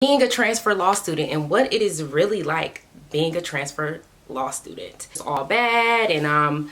being a transfer law student and what it is really like being a transfer law student. It's all bad and I'm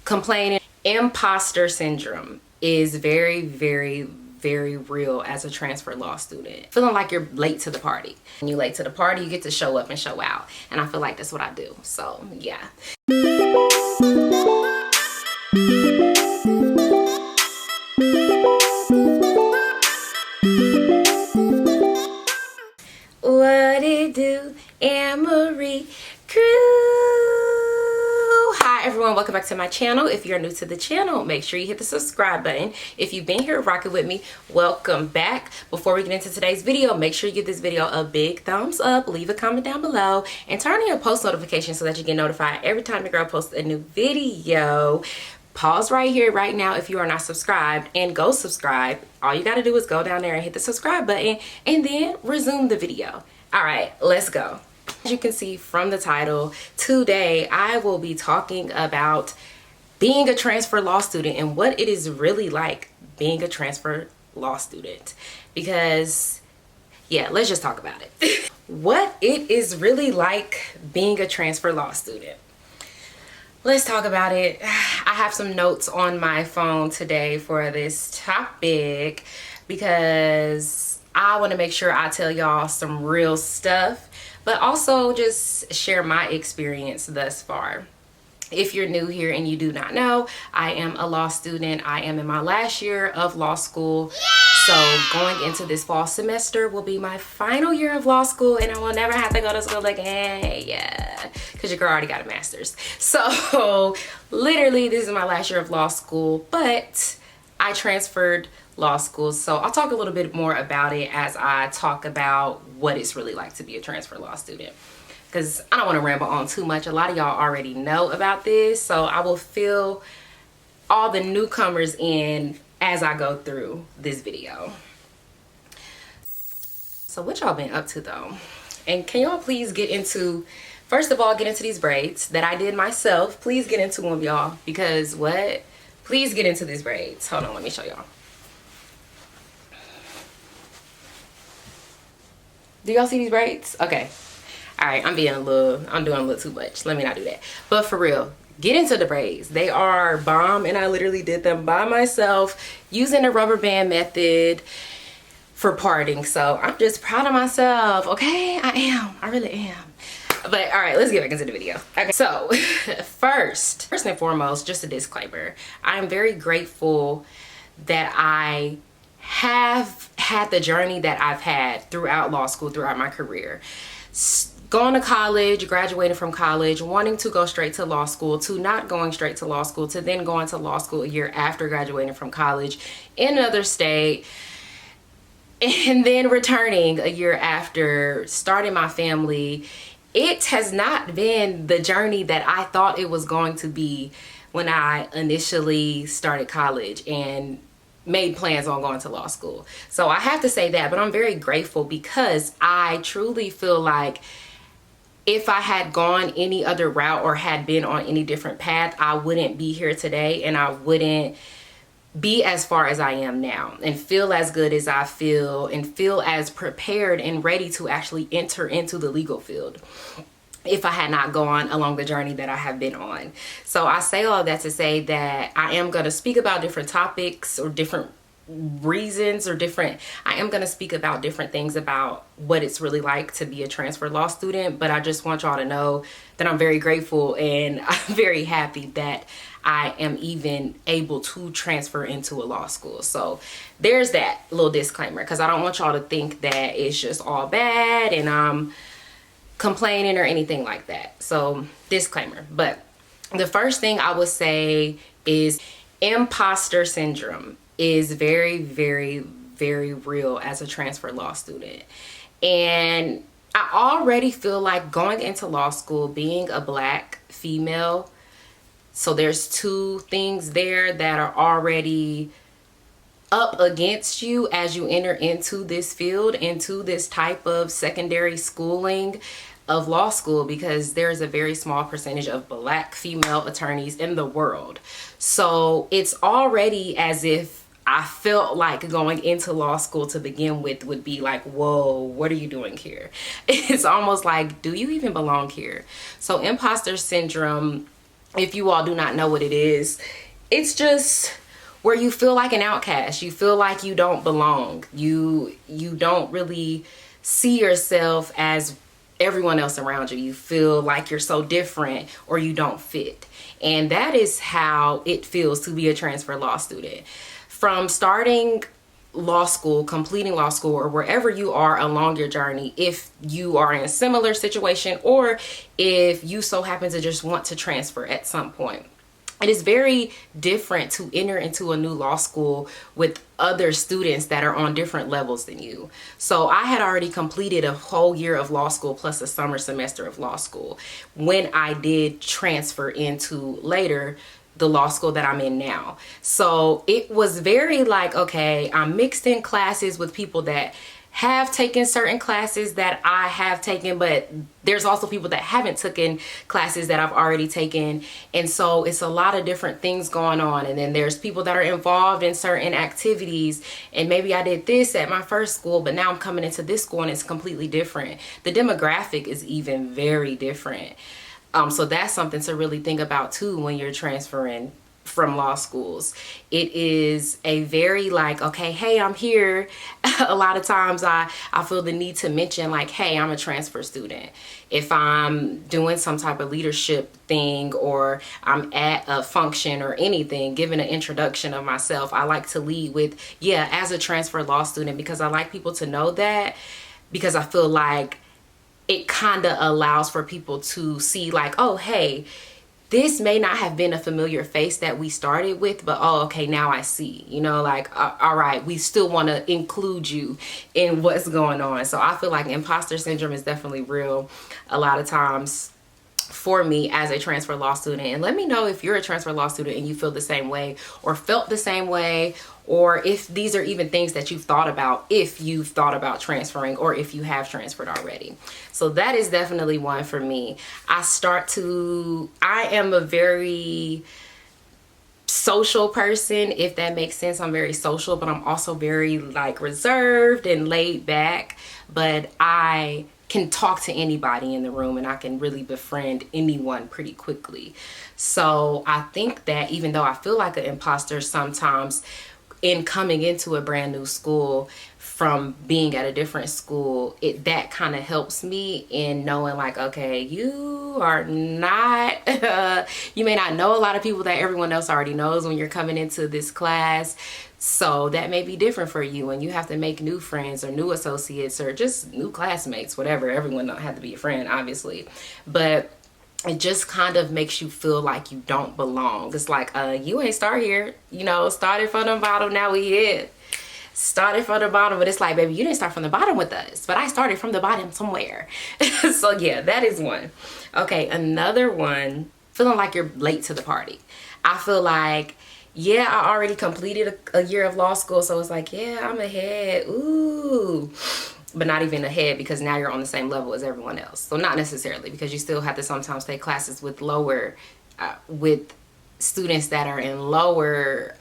complaining. Imposter syndrome is very real as a transfer law student. Feeling like you're late to the party. When you're late to the party, you get to show up and show out. And I feel like that's what I do. So yeah. What it do, Anne-Marie Crew? Hi everyone, welcome back to my channel. If you're new to the channel, make sure you hit the subscribe button. If you've been here rocking with me, welcome back. Before we get into today's video, make sure you give this video a big thumbs up, leave a comment down below, and turn on your post notifications so that you get notified every time your girl posts a new video. Pause right here right now if you are not subscribed and go subscribe. All you got to do is go down there and hit the subscribe button and then resume the video. All right, let's go. As you can see from the title, today I will be talking about being a transfer law student and what it is really like being a transfer law student. Because yeah, let's just talk about it. What it is really like being a transfer law student. Let's talk about it. I have some notes on my phone today for this topic because I want to make sure I tell y'all some real stuff, but also just share my experience thus far. If you're new here and you do not know, I am a law student. I am in my last year of law school. So going into this fall semester will be my final year of law school and I will never have to go to school again. Yeah, because your girl already got a master's. So literally this is my last year of law school, but I transferred law schools. So I'll talk a little bit more about it as I talk about what it's really like to be a transfer law student. Because I don't want to ramble on too much. A lot of y'all already know about this. So I will fill all the newcomers in as I go through this video. So what y'all been up to though? And can y'all please get into, first of all, get into these braids that I did myself. Please get into them, y'all, because what? Please get into these braids. Hold on, let me show y'all. Do y'all see these braids? Okay. All right, I'm doing a little too much. Let me not do that. But for real, get into the braids. They are bomb and I literally did them by myself using the rubber band method for parting. So I'm just proud of myself. Okay, I really am. But all right, let's get back into the video. Okay, so first and foremost, just a disclaimer. I'm very grateful that I have had the journey that I've had throughout law school, throughout my career. Going to college, graduating from college, wanting to go straight to law school, to not going straight to law school, to then going to law school a year after graduating from college in another state, and then returning a year after, starting my family. It has not been the journey that I thought it was going to be when I initially started college and made plans on going to law school. So I have to say that, but I'm very grateful because I truly feel like if I had gone any other route or had been on any different path, I wouldn't be here today and I wouldn't be as far as I am now and feel as good as I feel and feel as prepared and ready to actually enter into the legal field if I had not gone along the journey that I have been on. So I say all of that to say that I am going to speak about different topics or different reasons or I am going to speak about different things about what it's really like to be a transfer law student, but I just want y'all to know that I'm very grateful and I'm very happy that I am even able to transfer into a law school. So there's that little disclaimer because I don't want y'all to think that it's just all bad and I'm complaining or anything like that. So disclaimer. But the first thing I would say is imposter syndrome is very real as a transfer law student. And I already feel like going into law school, being a Black female, so there's two things there that are already up against you as you enter into this field, into this type of secondary schooling of law school, because there's a very small percentage of Black female attorneys in the world. So it's already as if I felt like going into law school to begin with would be like, whoa, what are you doing here? It's almost like, do you even belong here? So imposter syndrome, if you all do not know what it is, it's just where you feel like an outcast. You feel like you don't belong. You don't really see yourself as everyone else around you. You feel like you're so different or you don't fit. And that is how it feels to be a transfer law student. From starting law school, completing law school, or wherever you are along your journey, if you are in a similar situation or if you so happen to just want to transfer at some point. It is very different to enter into a new law school with other students that are on different levels than you. So I had already completed a whole year of law school plus a summer semester of law school when I did transfer into later the law school that I'm in now. So it was very like, okay, I'm mixed in classes with people that have taken certain classes that I have taken, but there's also people that haven't taken classes that I've already taken. And so it's a lot of different things going on. And then there's people that are involved in certain activities. And maybe I did this at my first school, but now I'm coming into this school and it's completely different. The demographic is even very different. So that's something to really think about too when you're transferring from law schools. It is a very like, okay, hey, I'm here. A lot of times I feel the need to mention like, hey, I'm a transfer student. If I'm doing some type of leadership thing or I'm at a function or anything, giving an introduction of myself, I like to lead with, yeah, as a transfer law student, because I like people to know that, because I feel like it kind of allows for people to see like, oh, hey, this may not have been a familiar face that we started with, but oh, okay, now I see, you know, like, all right, we still want to include you in what's going on. So I feel like imposter syndrome is definitely real a lot of times for me as a transfer law student. And let me know if you're a transfer law student and you feel the same way or felt the same way, or if these are even things that you've thought about, if you've thought about transferring or if you have transferred already. So that is definitely one for me. I am a very social person, if that makes sense. I'm very social, but I'm also very like reserved and laid back, but I can talk to anybody in the room and I can really befriend anyone pretty quickly. So I think that even though I feel like an imposter sometimes in coming into a brand new school from being at a different school, that kind of helps me in knowing like, okay, you are not, you may not know a lot of people that everyone else already knows when you're coming into this class. So that may be different for you and you have to make new friends or new associates or just new classmates, whatever. Everyone don't have to be a friend, obviously. But it just kind of makes you feel like you don't belong. It's like, you ain't start here, you know, started from the bottom, now we here. Started from the bottom, but it's like, baby, you didn't start from the bottom with us, but I started from the bottom somewhere. So yeah, that is one. Okay, another one, feeling like you're late to the party. I feel like, yeah, I already completed a year of law school, so it's like, yeah, I'm ahead, ooh. But not even ahead, because now you're on the same level as everyone else. So not necessarily, because you still have to sometimes take classes with with students that are in lower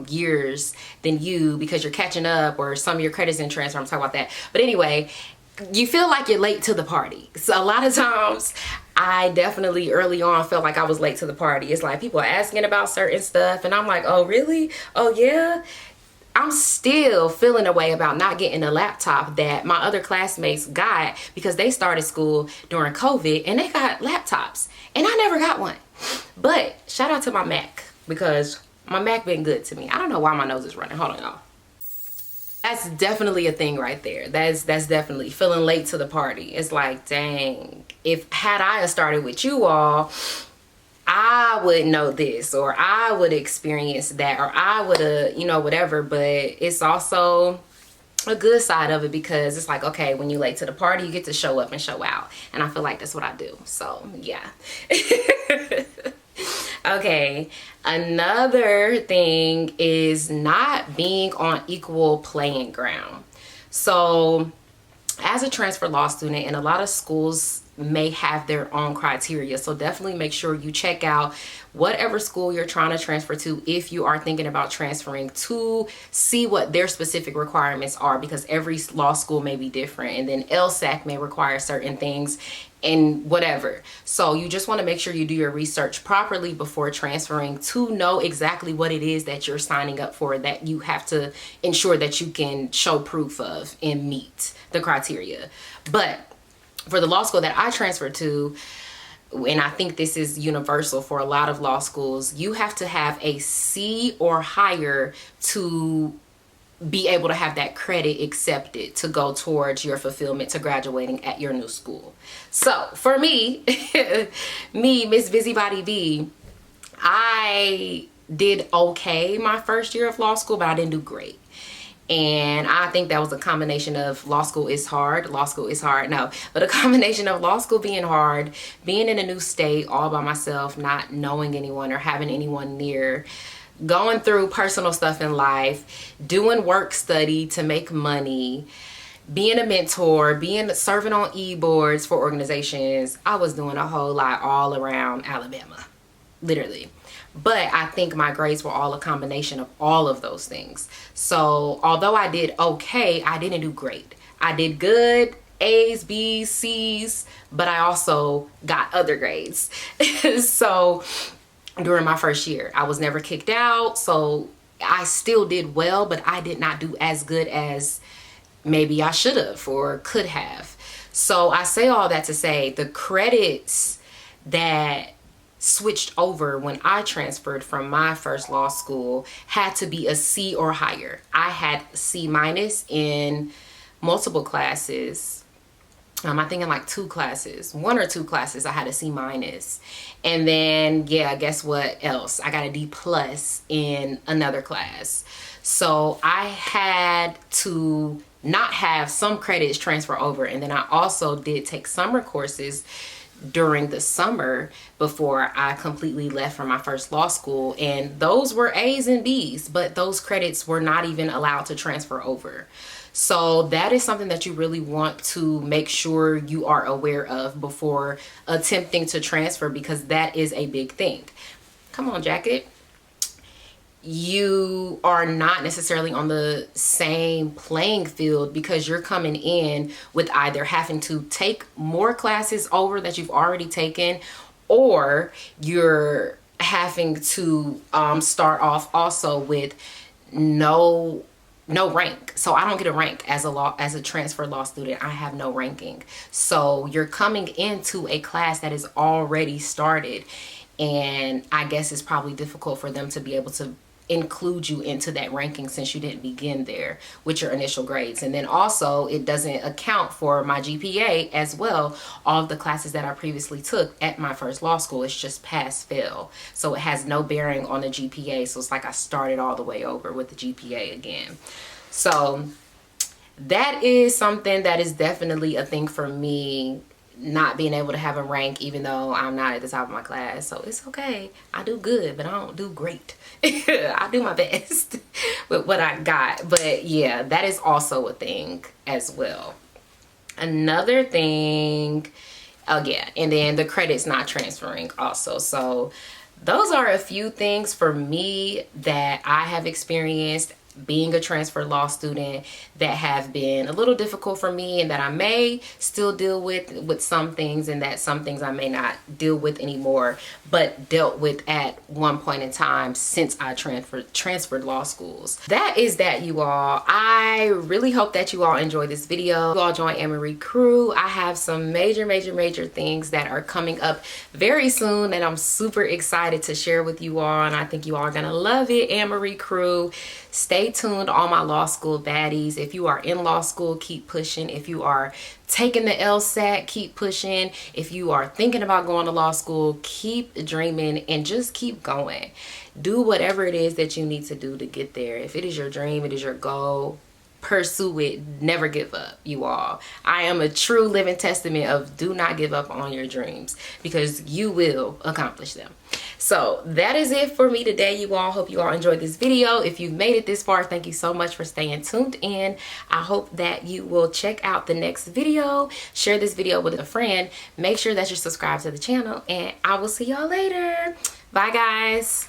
years than you, because you're catching up, or some of your credits in transfer. I'm talking about that. But anyway, you feel like you're late to the party. So a lot of times I definitely early on felt like I was late to the party. It's like people are asking about certain stuff and I'm like, oh really? Oh yeah? I'm still feeling a way about not getting a laptop that my other classmates got because they started school during COVID and they got laptops and I never got one. But shout out to my Mac, because my Mac been good to me. I don't know why my nose is running. Hold on, y'all. That's definitely a thing right there. That's definitely feeling late to the party. It's like, dang, had I started with you all, I would know this, or I would experience that, or I would have, you know, whatever. But it's also a good side of it, because it's like, okay, when you're late to the party, you get to show up and show out. And I feel like that's what I do. So yeah. Okay, another thing is not being on equal playing ground. So as a transfer law student, and a lot of schools may have their own criteria, so definitely make sure you check out whatever school you're trying to transfer to if you are thinking about transferring, to see what their specific requirements are, because every law school may be different, and then LSAC may require certain things and whatever. So you just want to make sure you do your research properly before transferring, to know exactly what it is that you're signing up for, that you have to ensure that you can show proof of and meet the criteria. But for the law school that I transferred to, and I think this is universal for a lot of law schools, you have to have a C or higher to be able to have that credit accepted to go towards your fulfillment to graduating at your new school. So for me, Miss Busybody B, I did okay my first year of law school, but I didn't do great. And I think that was a combination of law school is hard. No, but a combination of law school being hard, being in a new state all by myself, not knowing anyone or having anyone near, going through personal stuff in life, doing work study to make money, being a mentor, serving on e-boards for organizations. I was doing a whole lot all around Alabama, literally. But I think my grades were all a combination of all of those things. So although I did okay, I didn't do great. I did good, A's, B's, C's, but I also got other grades. So during my first year, I was never kicked out. So I still did well, but I did not do as good as maybe I should have or could have. So I say all that to say the credits that switched over when I transferred from my first law school had to be a C or higher. I had C minus in multiple classes. I think in like 2 classes, 1 or 2 classes, I had a C minus. And then, yeah, guess what else? I got a D plus in another class. So I had to not have some credits transfer over. And then I also did take summer courses during the summer before I completely left from my first law school, and those were A's and B's, but those credits were not even allowed to transfer over. So that is something that you really want to make sure you are aware of before attempting to transfer, because that is a big thing. Come on, jacket. You are not necessarily on the same playing field, because you're coming in with either having to take more classes over that you've already taken, or you're having to start off also with no rank. So I don't get a rank as a transfer law student. I have no ranking. So you're coming into a class that is already started, and I guess it's probably difficult for them to be able to include you into that ranking since you didn't begin there with your initial grades. And then also it doesn't account for my GPA as well. All of the classes that I previously took at my first law school, it's just pass fail, so it has no bearing on the GPA. So it's like I started all the way over with the GPA again. So that is something that is definitely a thing for me, not being able to have a rank, even though I'm not at the top of my class. So it's okay. I do good, but I don't do great. I do my best with what I got. But yeah, that is also a thing as well. Another thing, oh yeah, and then the credits not transferring also. So those are a few things for me that I have experienced being a transfer law student that have been a little difficult for me, and that I may still deal with some things, and that some things I may not deal with anymore, but dealt with at one point in time since I transferred law schools. That is that, you all. I really hope that you all enjoy this video. You all join Anne-Marie crew. I have some major things that are coming up very soon that I'm super excited to share with you all, and I think you all are gonna love it. Anne-Marie crew, stay tuned, all my law school baddies. If you are in law school, keep pushing. If you are taking the LSAT, keep pushing. If you are thinking about going to law school, keep dreaming and just keep going. Do whatever it is that you need to do to get there. If it is your dream, it is your goal, pursue it. Never give up, you all. I am a true living testament of do not give up on your dreams, because you will accomplish them. So that is it for me today, you all. Hope you all enjoyed this video. If you've made it this far, thank you so much for staying tuned in. I hope that you will check out the next video, share this video with a friend, make sure that you're subscribed to the channel, and I will see y'all later. Bye guys.